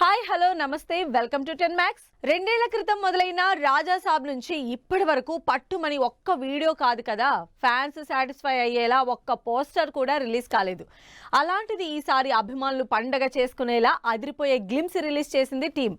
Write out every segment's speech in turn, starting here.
Hi hello నమస్తే welcome to 10 max. 2 ఏళ్ల క్రితం మొదలైన రాజా సాబ్ నుంచి ఇప్పటి వరకు పట్టుమని ఒక్క వీడియో కాదు కదా, ఫ్యాన్స్ సాటిస్ఫై అయ్యేలా ఒక్క పోస్టర్ కూడా రిలీజ్ కాలేదు. అలాంటిది ఈసారి అభిమానులు పండగ చేసుకునేలా అదిరిపోయే గ్లిమ్స్ రిలీజ్ చేసింది టీం.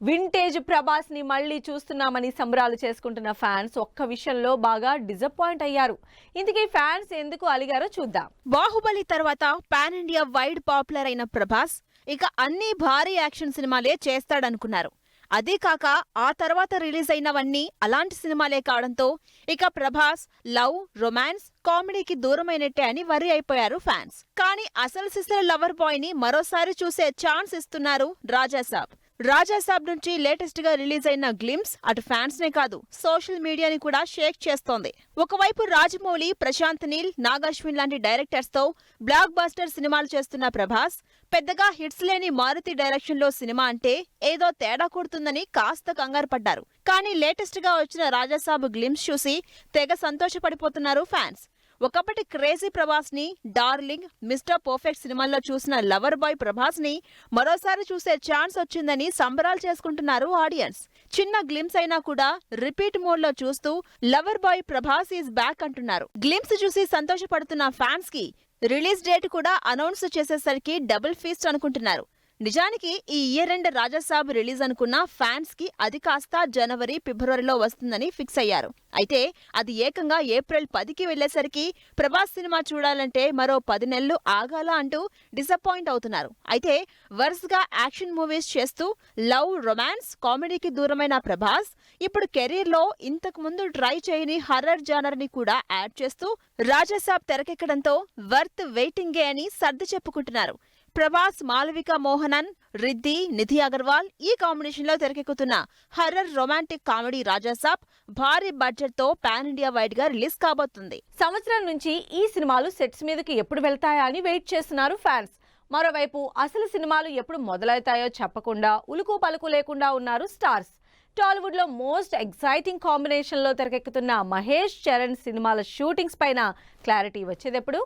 వింటేజ్ ప్రభాస్ ని మళ్ళీ చూస్తున్నామని సంబరాలు చేసుకుంటున్న ఫ్యాన్స్ ఒక్క విషయంలో బాగా డిసప్పాయింట్ అయ్యారు. ఇంతకీ ఫ్యాన్స్ ఎందుకు అలిగారో చూద్దాం. బాహుబలి తర్వాత పాన్ ఇండియా వైడ్ పాపులర్ అయిన ప్రభాస్ ఇక అన్ని భారీ యాక్షన్ సినిమాలే చేస్తాడనుకున్నారు. అదే కాక ఆ తర్వాత రిలీజ్ అయినవన్నీ అలాంటి సినిమాలే కావడంతో ఇక ప్రభాస్ లవ్, రొమాన్స్, కామెడీకి దూరమైనట్టే అని వర్రీ అయిపోయారు ఫ్యాన్స్. కానీ అసలు సిసల లవర్ బాయ్ ని మరోసారి చూసే ఛాన్స్ ఇస్తున్నారు రాజాసాబ్. రాజాసాబ్ నుంచి లేటెస్ట్ గా రిలీజ్ అయిన గ్లిమ్స్ అటు ఫ్యాన్స్ నే కాదు సోషల్ మీడియాని కూడా షేక్ చేస్తోంది. ఒకవైపు రాజమౌళి, ప్రశాంత్ నీల్, నాగాశ్విన్ లాంటి డైరెక్టర్స్ తో బ్లాక్ బస్టర్ సినిమాలు చేస్తున్న ప్రభాస్ పెద్దగా హిట్స్ లేని మారుతి డైరెక్షన్ లో సినిమా అంటే ఏదో తేడా కొడుతుందని కాస్త కంగారు పడ్డారు. కానీ లేటెస్ట్ గా వచ్చిన రాజాసాబ్ గ్లిమ్స్ చూసి తెగ సంతోషపడిపోతున్నారు ఫ్యాన్స్. ఒకప్పటి క్రేజీ ప్రభాస్ ని డార్లింగ్, మిస్టర్ పర్ఫెక్ట్ సినిమాల్లో చూసిన లవర్ బాయ్ ప్రభాస్ ని మరోసారి చూసే ఛాన్స్ వచ్చిందని సంబరాలు చేసుకుంటున్నారు ఆడియన్స్. చిన్న గ్లిమ్స్ అయినా కూడా రిపీట్ మోడ్ లో చూస్తూ lover boy Prabhas is back అంటున్నారు. గ్లిమ్స్ చూసి సంతోషపడుతున్న ఫ్యాన్స్ కి రిలీజ్ డేట్ కూడా అనౌన్స్ చేసేసరికి డబుల్ ఫీస్ట్ అనుకుంటున్నారు. నిజానికి ఈ ఇయర్ ఎండ్ రాజాసాబ్ రిలీజ్ అనుకున్న ఫ్యాన్స్ కి అది కాస్త జనవరి, ఫిబ్రవరిలో వస్తుందని ఫిక్స్ అయ్యారు. అయితే అది ఏకంగా ఏప్రిల్ 10కి వెళ్లేసరికి ప్రభాస్ సినిమా చూడాలంటే మరో 10 నెలలు ఆగాల అంటూ డిసప్పాయింట్ అవుతున్నారు. అయితే వరుసగా యాక్షన్ మూవీస్ చేస్తూ లవ్, రొమాన్స్, కామెడీకి దూరమైన ప్రభాస్ ఇప్పుడు కెరీర్ లో ఇంతకు ముందు ట్రై చేయని హర్రర్ జానర్ ని కూడా యాడ్ చేస్తూ రాజాసాబ్ తెరకెక్కడంతో వర్త్ వెయిటింగే అని సర్ది చెప్పుకుంటున్నారు. ప్రభాస్, మాలవిక మోహనన్, రిద్ది, నిధి అగర్వాల్ ఈ కాంబినేషన్ లో తెరకెక్కుతున్న హర్రర్ రొమాంటిక్ కామెడీ రాజాసాబ్ భారీ బడ్జెట్ తో పాన్ ఇండియా వైడ్ గా రిలీజ్ కాబోతుంది. సంవత్సరం నుంచి ఈ సినిమాలు సెట్స్ మీదకి ఎప్పుడు వెళ్తాయా అని వెయిట్ చేస్తున్నారు ఫ్యాన్స్. మరోవైపు అసలు సినిమాలు ఎప్పుడు మొదలవుతాయో చెప్పకుండా ఉలుకు పలుకు లేకుండా ఉన్నారు స్టార్స్. టాలీవుడ్ లో మోస్ట్ ఎక్సైటింగ్ కాంబినేషన్ లో తెరకెక్కుతున్న మహేష్, చరణ్ సినిమాల షూటింగ్స్ పైన క్లారిటీ వచ్చేదెప్పుడు?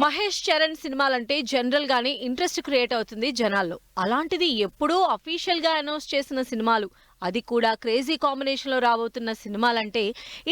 మహేష్, చరణ్ సినిమాలంటే జనరల్ గానే ఇంట్రెస్ట్ క్రియేట్ అవుతుంది జనాల్లో. అలాంటిది ఎప్పుడూ అఫీషియల్ గా అనౌన్స్ చేసిన సినిమాలు, అది కూడా క్రేజీ కాంబినేషన్ లో రాబోతున్న సినిమాలంటే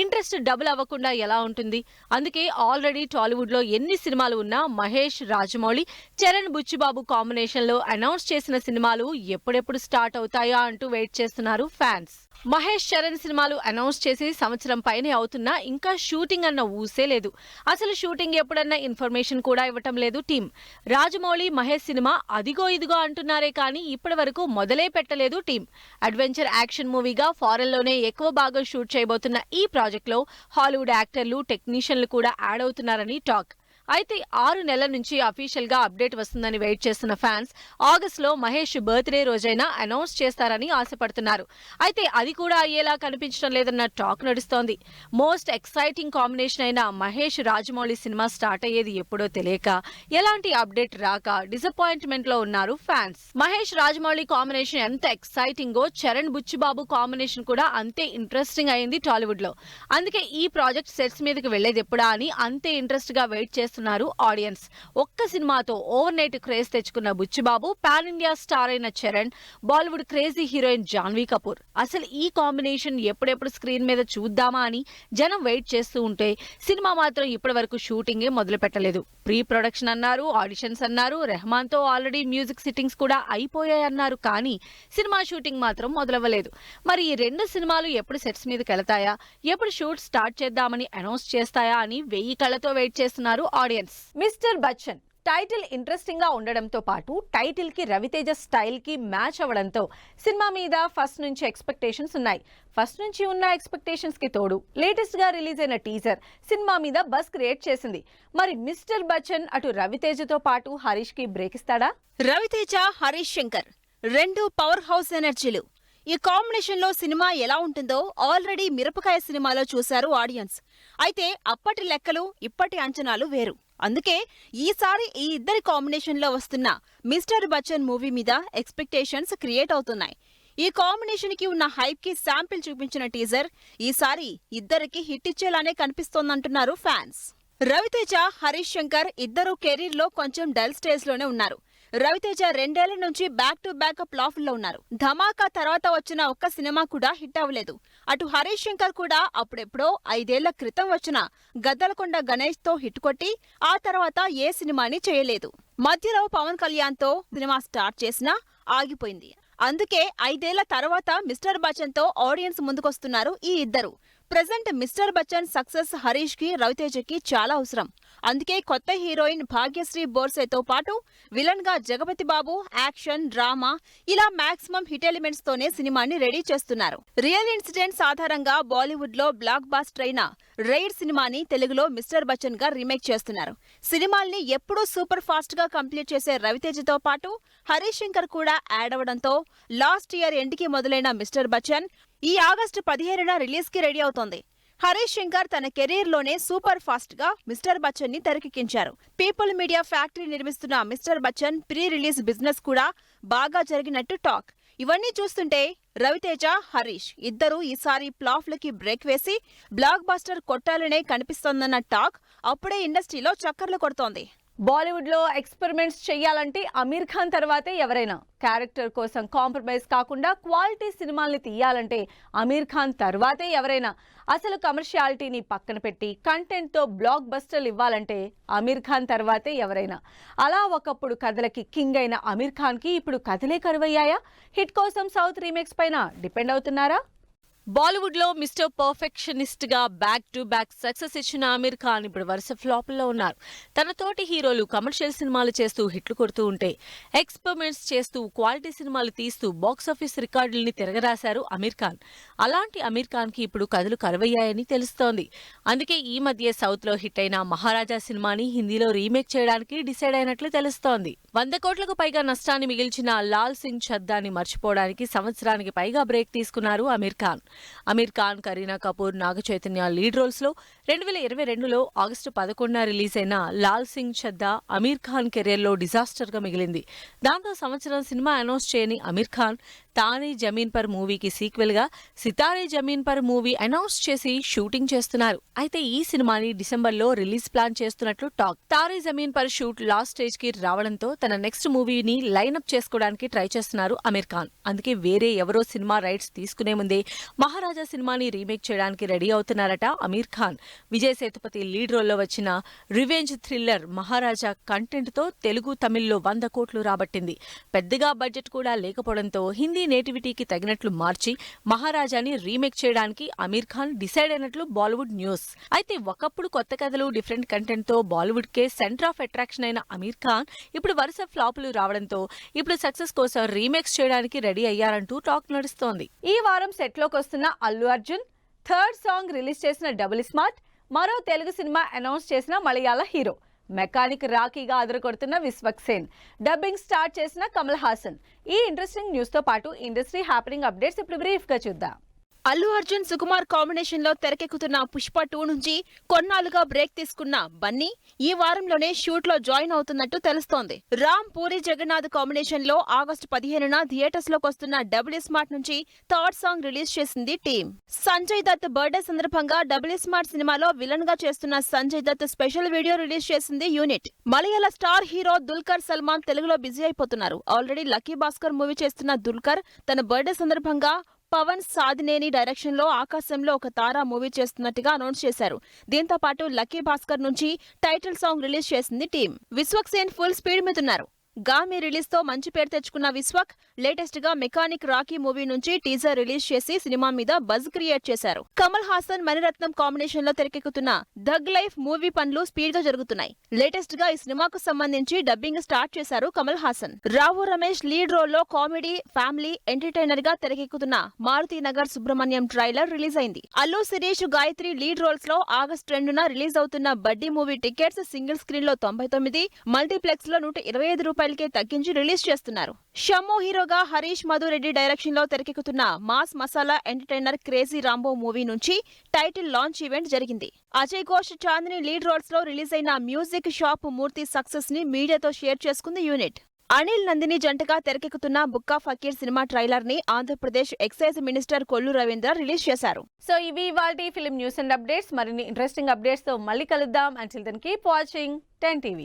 ఇంట్రెస్ట్ డబుల్ అవ్వకుండా ఎలా ఉంటుంది? అందుకే ఆల్రెడీ టాలీవుడ్ లో ఎన్ని సినిమాలు ఉన్నా మహేష్, రాజమౌళి, చరణ్, బుచ్చిబాబు కాంబినేషన్ లో అనౌన్స్ చేసిన సినిమాలు ఎప్పుడెప్పుడు స్టార్ట్ అవుతాయా అంటూ వెయిట్ చేస్తున్నారు ఫ్యాన్స్. మహేష్, చరణ్ సినిమాలు అనౌన్స్ చేసి సంవత్సరం పైనే అవుతున్నా ఇంకా షూటింగ్ అన్న ఊసే లేదు. అసలు షూటింగ్ ఎప్పుడన్నా ఇన్ఫర్మేషన్ కూడా ఇవ్వటం లేదు టీం. రాజమౌళి, మహేష్ సినిమా అదిగో ఇదిగో అంటున్నారే కానీ ఇప్పటి వరకు మొదలే పెట్టలేదు టీం. అడ్వెంచర్ యాక్షన్ మూవీగా ఫారెన్ లోనే ఎక్కువ భాగం షూట్ చేయబోతున్న ఈ ప్రాజెక్ట్ లో హాలీవుడ్ యాక్టర్లు, టెక్నీషియన్లు కూడా యాడ్ అవుతున్నారని టాక్. అయితే 6 నెలల నుంచి అఫీషియల్ గా అప్డేట్ వస్తుందని వెయిట్ చేస్తున్న ఫ్యాన్స్ ఆగస్ట్ లో మహేష్ బర్త్డే రోజైనా అనౌన్స్ చేస్తారని ఆశపడుతున్నారు. అయితే అది కూడా అయ్యేలా కనిపించడం లేదన్న టాక్ నడుస్తోంది. మోస్ట్ ఎక్సైటింగ్ కాంబినేషన్ అయిన మహేష్, రాజమౌళి సినిమా స్టార్ట్ అయ్యేది ఎప్పుడో తెలియక ఎలాంటి అప్డేట్ రాక డిసప్పాయింట్మెంట్ లో ఉన్నారు ఫ్యాన్స్. మహేష్, రాజమౌళి కాంబినేషన్ ఎంత ఎక్సైటింగో చరణ్, బుచ్చిబాబు కాంబినేషన్ కూడా అంతే ఇంట్రెస్టింగ్ అయింది టాలీవుడ్ లో. అందుకే ఈ ప్రాజెక్ట్ సెట్స్ మీదకి వెళ్లేది ఎప్పుడా అని అంతే ఇంట్రెస్ట్ గా వెయిట్ చేస్తున్నారు ఆడియన్స్. ఒక్క సినిమాతో ఓవర్ నైట్ క్రేజ్ తెచ్చుకున్న బుచ్చిబాబు, పాన్ ఇండియా స్టార్ అయిన చరణ్, బాలీవుడ్ క్రేజీ హీరోయిన్ జాన్వీ కపూర్. అసలు ఈ కాంబినేషన్ ఎప్పుడెప్పుడు స్క్రీన్ మీద చూద్దామా అని జనం వెయిట్ చేస్తూ ఉంటే సినిమా మాత్రం ఇప్పటి వరకు షూటింగే మొదలు పెట్టలేదు. ప్రీ ప్రొడక్షన్ అన్నారు, ఆడిషన్స్ అన్నారు, రెహమాన్ తో ఆల్రెడీ మ్యూజిక్ సిట్టింగ్స్ కూడా అయిపోయాయన్నారు. కానీ సినిమా షూటింగ్ మాత్రం మొదలవ్వలేదు. మరి ఈ 2 సినిమాలు ఎప్పుడు సెట్స్ మీదకి వెళతాయా, ఎప్పుడు షూట్ స్టార్ట్ చేద్దామని అనౌన్స్ చేస్తాయా అని 1000 కళ్ళతో వెయిట్ చేస్తున్నారు audience. Mister Bachchan title interesting గా ఉండడంతో పాటు టైటిల్ కి రవితేజ స్టైల్ కి మ్యాచ్ అవ్వడంతో సినిమా మీద ఫస్ట్ నుంచి ఎక్స్పెక్టేషన్స్ ఉన్నాయి. ఫస్ట్ నుంచి ఉన్న ఎక్స్పెక్టేషన్స్ కి తోడు లేటెస్ట్ గా రిలీజ్ అయిన టీజర్ సినిమా మీద బస్ క్రియేట్ చేసింది. మరి మిస్టర్ బచ్చన్ అటు రవితేజతో పాటు హరీష్ కి బ్రేక్ ఇస్తాడా? రవితేజ, హరీష్ శంకర్ 2 పవర్ హౌస్ ఎనర్జీలు. ఈ కాంబినేషన్ లో సినిమా ఎలా ఉంటుందో ఆల్రెడీ మిరపకాయ సినిమాలో చూశారు ఆడియన్స్. అయితే అప్పటి లెక్కలు, ఇప్పటి అంచనాలు వేరు. అందుకే ఈసారి ఈ ఇద్దరి కాంబినేషన్ లో వస్తున్న మిస్టర్ బచ్చన్ మూవీ మీద ఎక్స్పెక్టేషన్స్ క్రియేట్ అవుతున్నాయి. ఈ కాంబినేషన్ కి ఉన్న హైప్ కి శాంపిల్ చూపించిన టీజర్ ఈసారి ఇద్దరికి హిట్ ఇచ్చేలానే కనిపిస్తోందంటున్నారు ఫ్యాన్స్. రవితేజ, హరీష్ శంకర్ ఇద్దరు కెరీర్ లో కొంచెం డల్ స్టేజ్ లోనే ఉన్నారు. రవితేజ 2 ఏళ్ల నుంచి బ్యాక్ టు బ్యాక్ ఫ్లాపుల్లో ఉన్నారు. ధమాకా తర్వాత వచ్చిన ఒక్క సినిమా కూడా హిట్ అవ్వలేదు. అటు హరీష్ శంకర్ కూడా అప్పుడెప్పుడో 5 ఏళ్ల క్రితం వచ్చిన గద్దలకొండ గణేష్ తో హిట్ కొట్టి ఆ తర్వాత ఏ సినిమాని చేయలేదు. మధ్యలో పవన్ కళ్యాణ్ తో సినిమా స్టార్ట్ చేసినా ఆగిపోయింది. అందుకే 5 ఏళ్ల తర్వాత మిస్టర్ బచ్చన్ తో ఆడియన్స్ ముందుకొస్తున్నారు ఈ ఇద్దరు. Present mister Bachchan success Harish కి రవితేజకి చాలా అవసరం. అందుకే కొత్త హీరోయిన్ భాగ్యశ్రీ బోర్సేతో పాటు విలన్ గా జగపతి బాబు, యాక్షన్, డ్రామా ఇలా మాక్సిమం హిట్ ఎలిమెంట్స్ తోనే సినిమాని రెడీ చేస్తున్నారు. రియల్ ఇన్సిడెంట్స్ ఆధారంగా బాలీవుడ్ లో బ్లాక్ బాస్టర్ అయిన రైడ్ సినిమాని తెలుగులో మిస్టర్ బచ్చన్ గా రీమేక్ చేస్తున్నారు. సినిమాల్ని ఎప్పుడూ సూపర్ ఫాస్ట్ గా కంప్లీట్ చేసే రవితేజతో పాటు హరీష్ శంకర్ కూడా యాడ్ అవడంతో లాస్ట్ ఇయర్ ఎండ్ కి మొదలైన మిస్టర్ బచ్చన్ ఈ ఆగస్టు 15న రిలీజ్ కి రెడీ అవుతోంది. హరీష్ శంకర్ తన కెరీర్ లోనే సూపర్ ఫాస్ట్ గా మిస్టర్ బచ్చన్ ని తెరకెక్కించారు. పీపుల్ మీడియా ఫ్యాక్టరీ నిర్మిస్తున్న mister Bachchan pre release business కూడా బాగా జరిగినట్టు టాక్. ఇవన్నీ చూస్తుంటే రవితేజ, హరీష్ ఇద్దరు ఈసారి ప్లాఫ్లకి బ్రేక్ వేసి బ్లాక్ బస్టర్ కొట్టాలనే కనిపిస్తోందన్న టాక్ అప్పుడే ఇండస్ట్రీలో చక్కర్లు కొడుతోంది. బాలీవుడ్ లో ఎక్స్పెరిమెంట్స్ చెయ్యాలంటే అమీర్ ఖాన్ తర్వాతే ఎవరైనా. క్యారెక్టర్ కోసం కాంప్రమైజ్ కాకుండా క్వాలిటీ సినిమాల్ని తీయాలంటే అమీర్ ఖాన్ తర్వాతే ఎవరైనా. అసలు కమర్షియాలిటీని పక్కన పెట్టి కంటెంట్ తో బ్లాక్ బస్టర్లు ఇవ్వాలంటే అమీర్ ఖాన్ తర్వాతే ఎవరైనా. అలా ఒకప్పుడు కథలకి కింగ్ అయిన అమీర్ ఖాన్ కి ఇప్పుడు కథలే కరువయ్యాయా? హిట్ కోసం సౌత్ రీమేక్స్ పైన డిపెండ్ అవుతున్నారా? బాలీవుడ్ లో మిస్టర్ పర్ఫెక్షనిస్ట్ గా బ్యాక్ టు బ్యాక్ సక్సెస్ ఇచ్చిన అమీర్ ఖాన్ ఇప్పుడు వరుస ఫ్లాపుల్లో ఉన్నారు. తన తోటి హీరోలు కమర్షియల్ సినిమాలు చేస్తూ హిట్లు కొడుతూ ఉంటే ఎక్స్పెరిమెంట్స్ చేస్తూ క్వాలిటీ సినిమాలు తీస్తూ బాక్సాఫీస్ రికార్డుల్ని తిరగరాశారు అమీర్ ఖాన్. అలాంటి అమీర్ ఖాన్ కి ఇప్పుడు కథలు కరువయ్యాయని తెలుస్తోంది. అందుకే ఈ మధ్య సౌత్ లో హిట్ అయిన మహారాజా సినిమాని హిందీలో రీమేక్ చేయడానికి డిసైడ్ అయినట్లు తెలుస్తోంది. 100 కోట్లకు పైగా నష్టాన్ని మిగిల్చిన లాల్ సింగ్ చద్దాని మర్చిపోవడానికి సంవత్సరానికి పైగా బ్రేక్ తీసుకున్నారు అమీర్ ఖాన్. అమీర్ ఖాన్, కరీనా కపూర్, నాగ చైతన్య లీడ్ రోల్స్ లో 2022లో ఆగస్టు 11న రిలీజ్ అయిన లాల్ సింగ్ చద్దా అమీర్ ఖాన్ కెరీర్ లో డిజాస్టర్ గా మిగిలింది. దాంతో సంవత్సరం సినిమా అనౌన్స్ చేయని అమీర్ ఖాన్ తానే జమీన్ పర్ మూవీకి సీక్వెల్ గా సితారే జమీన్ పర్ మూవీ అనౌన్స్ చేసి షూటింగ్ చేస్తున్నారు. అయితే ఈ సినిమాని డిసెంబర్లో రిలీజ్ ప్లాన్ చేస్తున్నట్లు talk. Taare Zameen Par shoot last stage కి రావడంతో తన నెక్స్ట్ మూవీని లైన్అప్ చేసుకోవడానికి ట్రై చేస్తున్నారు అమీర్ ఖాన్. అందుకే వేరే ఎవరో సినిమా రైట్స్ తీసుకునే ముందే మహారాజా సినిమాని రీమేక్ చేయడానికి రెడీ అవుతున్నారట అమీర్ ఖాన్. విజయ్ సేతుపతి లీడ్ రోల్లో వచ్చిన రివెంజ్ థ్రిల్లర్ మహారాజా కంటెంట్ తో తెలుగు, తమిళ్లో 100 కోట్లు రాబట్టింది. పెద్దగా బడ్జెట్ కూడా లేకపోవడంతో హిందీ నేటివిటీకి తగినట్లు మార్చి మహారాజాని రీమేక్ చేయడానికి అమీర్ ఖాన్ డిసైడ్ అయినట్లు బాలీవుడ్ న్యూస్. అయితే ఒకప్పుడు కొత్త కథలు, డిఫరెంట్ కంటెంట్ తో బాలీవుడ్ కే సెంటర్ ఆఫ్ అట్రాక్షన్ అయిన అమీర్ ఖాన్ ఇప్పుడు వరుస ఫ్లాపులు రావడంతో ఇప్పుడు సక్సెస్ కోసం రీమేక్స్ చేయడానికి రెడీ అయ్యారంటూ టాక్ నడుస్తోంది. ఈ వారం సెట్ లోకి వస్తున్న Allu Arjun, third song release చేసిన డబుల్ స్మార్ట్, మరో తెలుగు సినిమా అనౌన్స్ చేసిన మలయాళ హీరో, మెకానిక్ రాకీగా అదరకొడుతున్న విశ్వక్సేన్, డబ్బింగ్ స్టార్ట్ చేసిన కమల్ హాసన్. ఈ ఇంట్రెస్టింగ్ న్యూస్ తో పాటు ఇండస్ట్రీ హ్యాపెనింగ్ అప్డేట్స్ ఇప్పుడు బ్రీఫ్ గా చూద్దాం. అల్లు అర్జున్, సుకుమార్ కాంబినేషన్ లో తెరకెక్కుతున్న పుష్ప 2 నుంచి కొన్నాళ్లుగా బ్రేక్ తీసుకున్న బన్నీ ఈ వారంలోనే షూట్ లో జాయిన్ అవుతున్నట్టు తెలుస్తోంది. రామ్, పూరి జగన్నాథ్ కాంబినేషన్ లో ఆగస్టు 15న థియేటర్స్ లోకి వస్తున్న డబుల్ స్మార్ట్ నుంచి థర్డ్ సాంగ్ రిలీజ్ చేసింది టీమ్. సంజయ్ దత్ బర్త్డే సందర్భంగా డబుల్ స్మార్ట్ సినిమాలో విలన్ గా చేస్తున్న Sanjay Dutt special video release చేసింది యూనిట్. మలయాళ స్టార్ హీరో దుల్కర్ సల్మాన్ తెలుగులో బిజీ అయిపోతున్నారు. ఆల్రెడీ లక్కీ భాస్కర్ మూవీ చేస్తున్న దుల్కర్ తన బర్త్డే సందర్భంగా పవన్ సాధినేని డైరెక్షన్ లో ఆకాశంలో ఒక తారా మూవీ చేస్తున్నట్టుగా అనౌన్స్ చేశారు. దీంతో పాటు లక్కీ భాస్కర్ నుంచి టైటిల్ సాంగ్ రిలీజ్ చేసింది టీం. విశ్వక్సేన్ ఫుల్ స్పీడ్ మీదున్నారు. గామి రిలీజ్ తో మంచి పేరు తెచ్చుకున్న విశ్వక్ లేటెస్ట్ గా మెకానిక్ రాకీ మూవీ నుంచి టీజర్ రిలీజ్ చేసి సినిమా మీద బజ్ క్రియేట్ చేశారు. కమల్ హాసన్, మణిరత్నం కాంబినేషన్ లో తెరకెక్కుతున్న థగ్ లైఫ్ మూవీ పనులు స్పీడ్ గా జరుగుతున్నాయి. లేటెస్ట్ గా ఈ సినిమాకు సంబంధించి డబ్బింగ్ స్టార్ట్ చేశారు కమల్ హాసన్. రావు రమేష్ లీడ్ రోల్ లో కామెడీ, ఫ్యామిలీ ఎంటర్టైనర్ గా తెరకెక్కుతున్న మారుతి నగర్ సుబ్రహ్మణ్యం ట్రైలర్ రిలీజ్ అయింది. అల్లు శిరీష్, గాయత్రి లీడ్ రోల్స్ లో ఆగస్టు 2న రిలీజ్ అవుతున్న బడ్డీ మూవీ టికెట్స్ సింగిల్ స్క్రీన్ లో 99, మల్టీప్లెక్స్ లో 125 రూపాయలకే తగ్గించి రిలీజ్ చేస్తున్నారు. షమ్మో హీరోగా హరీష్ మధు రెడ్డి డైరెక్షన్ లో తెరకెక్కుతున్న mass masala entertainer crazy Rambo movie నుంచి టైటిల్ లాంచ్ ఈవెంట్ జరిగింది. అజయ్ ఘోష్, చాందిని లీడ్ రోల్స్ లో రిలీజ్ అయిన మ్యూజిక్ షాప్ మూర్తి సక్సెస్ ని మీడియాతో షేర్ చేసుకుంది యూనిట్. అనిల్, నందిని జంటగా తెరకెక్కుతున్న బుక్కా ఫకీర్ సినిమా ట్రైలర్ ని Andhra Pradesh excise minister Kollu Ravindra release చేశారు. సో ఇవి ఇవాల్టి ఫిల్మ్ న్యూస్ అండ్ అప్డేట్స్. మరిన్ని ఇంట్రెస్టింగ్ అప్డేట్స్ తో మళ్ళీ కలుద్దాం. Until then keep watching 10 TV.